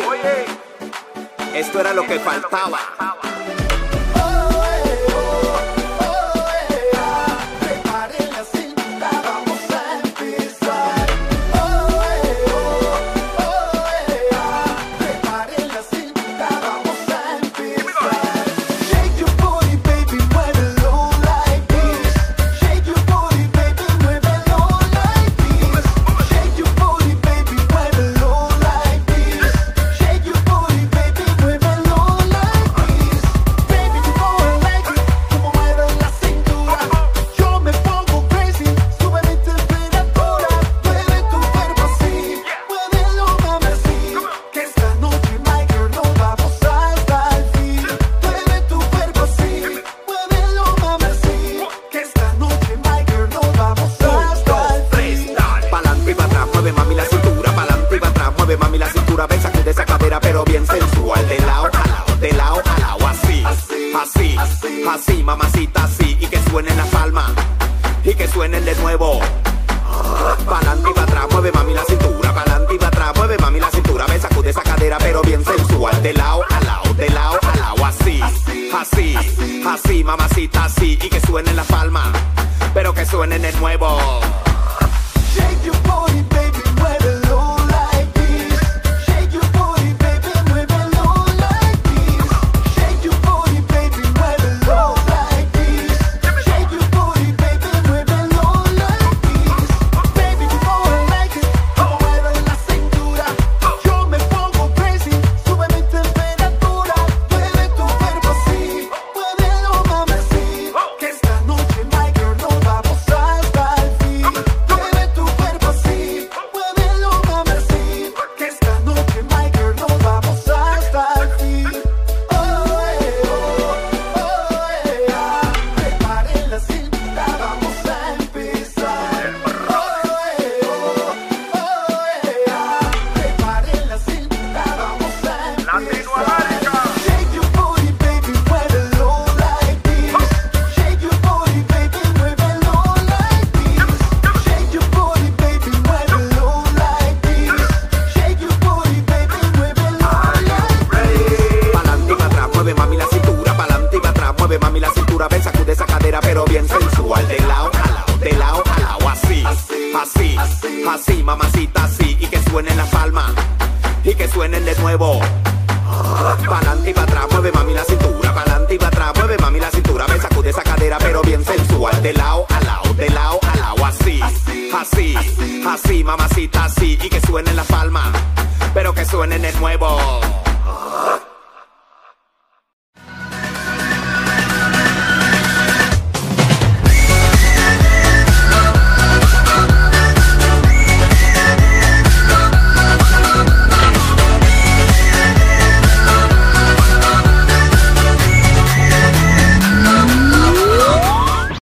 Oye, esto era lo que faltaba. Mami, la cintura, ven, sacude esa cadera, pero bien sensual. De lado a lado, de lado a lado, así, así, así, mamacita, así. Y que suenen las palmas, y que suenen de nuevo. Pa'lante y pa' atrás, mueve mami la cintura. Pa'lante y pa' atrás, mueve mami la cintura. Ven, sacude esa cadera, pero bien sensual. De lado a lado, de lado a lado, así, así, así, mamacita, así. Y que suenen las palmas, pero que suenen de nuevo. Shake your body, baby, muévelo like this. Shake your body, baby, muévelo like this. Shake your body, baby, muévelo like this. Shake your body, baby, muévelo like this. Baby, you know I like it. Como mueve la cintura, yo me pongo crazy. Sube mi temperatura, mueve tu cuerpo así. Muévelo, mami, así. Que esta noche, my girl, nos vamos hasta el fin. Mueve tu cuerpo así, muévelo, mami, así. Que esta noche, my girl, nos vamos hasta el fin. Preparen la cinta, vamos a empezar. Preparen la cinta, vamos a empezar. Shake your body, baby, muévelo like this. Shake your body, baby, muévelo like this. Shake your body, baby, muévelo like this. Shake your body, baby, muévelo like this. Pa'lante y pa' atrás, mueve mami la cintura. Pa'lante y pa' atrás, mueve mami la cintura. Ven, sacude esa cadera, pero bien sensual. De lado a lado, de lado a lado, así, así, así, mamacita, así. Y que suenen las palmas, y que suenen de nuevo. Pa'lante y pa' atrás, mueve mami la cintura. Pa'lante y pa' atrás, mueve mami la cintura. Ven, sacude esa cadera, pero bien sensual. De lado a lado, de lado a lado, así, así, así, mamacita, así. Y que suenen las palmas, pero que suenen de nuevo.